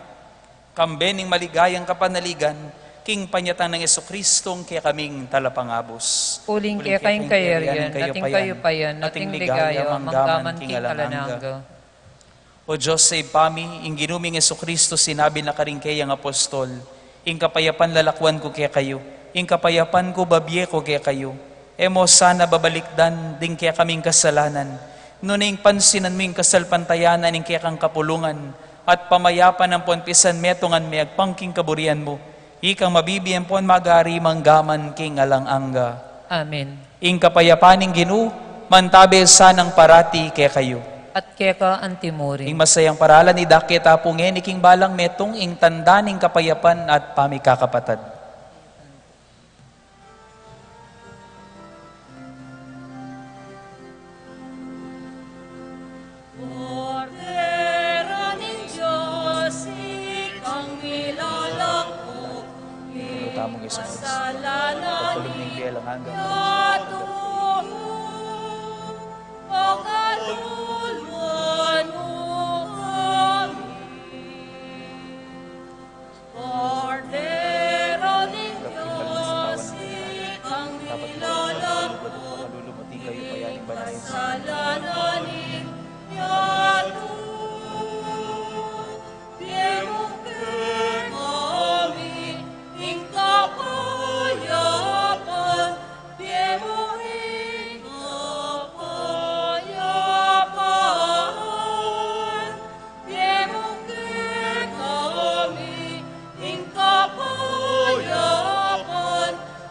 kambening maligayang kapanaligan, king panyatang ng Jesucristong kaya kaming talapangabos. Uling kaya kayong kayaryan, nating kayo payan, nating ligaya, manggaman king alananga. O Diyos sa ipami, ing ginuming Jesucristo sinabi na karing kayang apostol, ing kapayapan lalakwan ko kaya kayo, ing kapayapan ko babye ko kaya kayo, emo sana babalikdan ding kaya kaming kasalanan, nuning pansinan mo ing kasalpantayanan ing kaya kang kapulungan, at pamayapan ng ponpisan metongan may agpangking kaburian mo, ikang mabibiyan pon magari manggaman king alanganga. Amen. Ing kapayapan ing Ginoo, mantabi sanang parati kaya kayo. At keka antimuri. Ing masayang paralan ni Dakit apungen, iking balang metong ing tandaning kapayapan at pamikakapatad. Kordero ng Diyos, ikang nilalako, Tamong Isus, kasalanan pagkulog ng biyalang hanggang nato, pagkaluluan mo kami. Kordero ng Diyos, ikang nilalako, kasalanan yato, Diemo que kami, ing kapayapan, Diemo ing kapayapan, Diemo que kami, ing kapayapan,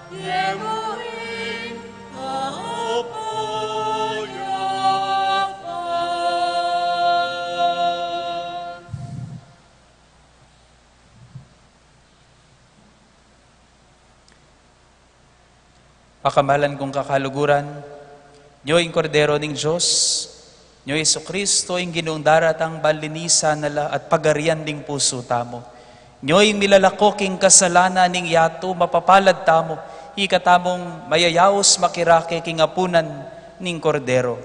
Diemo ing kapayapan. Pakamalan kong kakaluguran, Nyo ing kordero ning Diyos, Nyo Jesucristo ing ginung daratang balinisan nala at pagarian ding puso tamo. Nyo ing milalakok ing kasalanan ning yato, mapapalad tamo, ikatamong mayayaos makirake king apunan ning kordero.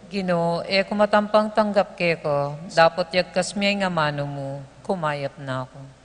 Ginoo, kumatampang tanggap keko, dapat yagkas miyay nga mano mo, kumayat na ako.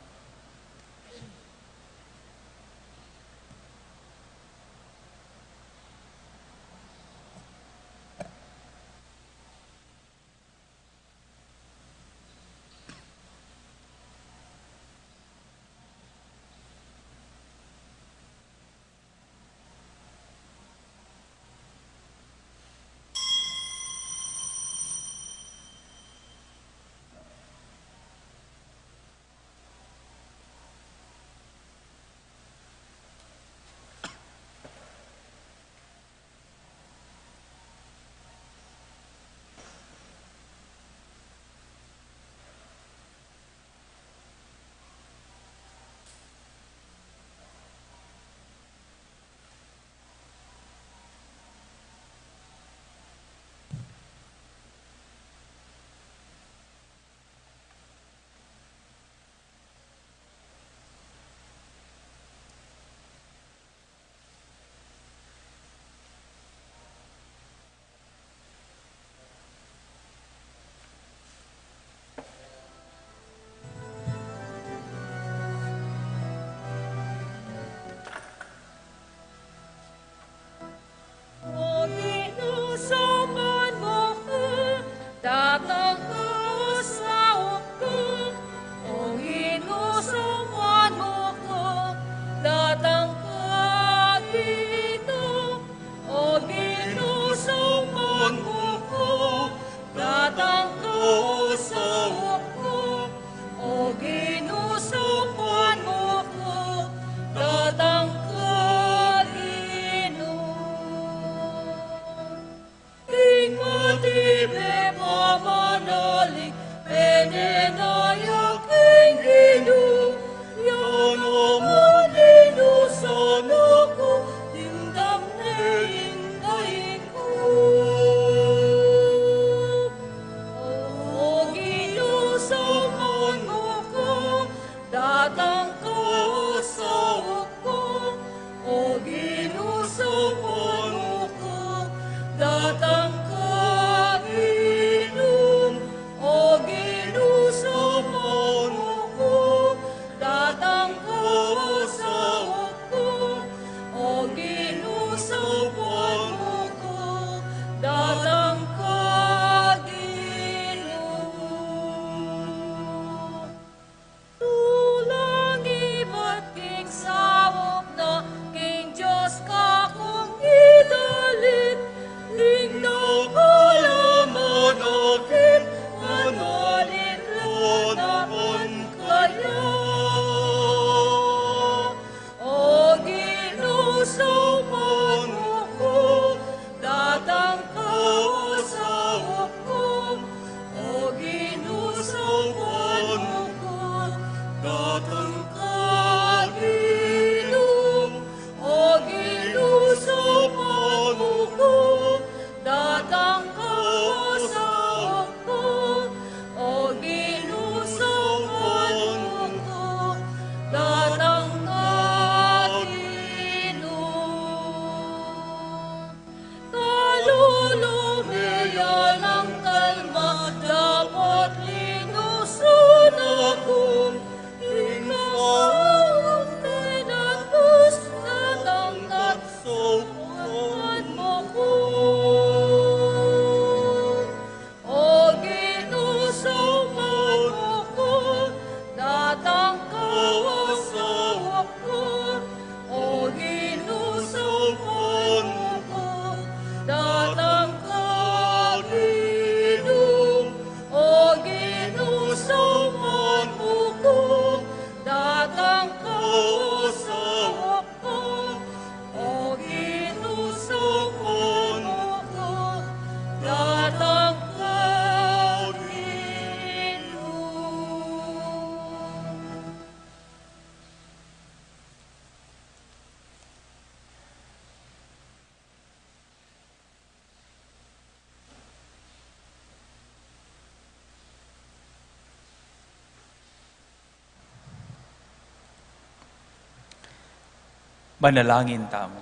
Manalangin tamo.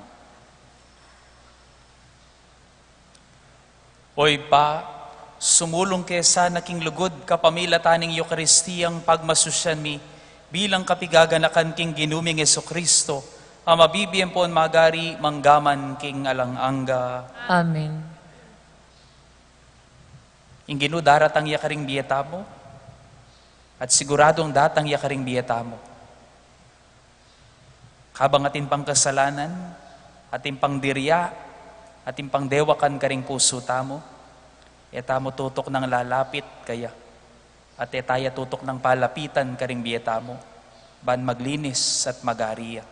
Oy pa, sumulong kesa naking lugod kapamila taning Eukaristiyang pagmasusyan mi bilang kapigaganakan king ginuming Yesu Kristo, ang mabibiyem po magari manggaman king alanganga. Amen. Inginu daratang yakaring biyeta mo, at siguradong datang yakaring biyeta mo. Kabang atin pang kasalanan, atin pang dirya, atin pang dewakan karing puso tamo, etamo tutok ng lalapit kaya, at etaya tutok ng palapitan karing biyeta mo, ban maglinis at magariya.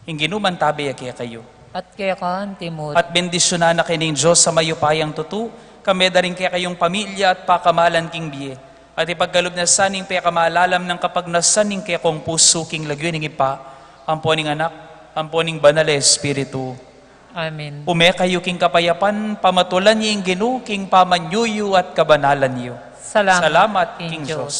Inginu man tabi kaya kayo, At kaya ka, Timot. at bendisyonan na kining Diyos sa mayupayang tutu, kami daring kaya kayong pamilya at pakamalan king biye. At ipagkalob na saning kaya kamalalam ng kapag nasaning kaya kong puso king lagyo ning ipa, amponing anak, amponing banal na Espiritu. Amen. Ume kayo king kapayapan, pamatulan niyo ing ginu, king pamanyuyo at kabanalan niyo. Salamat, Salamat King king Diyos. Diyos.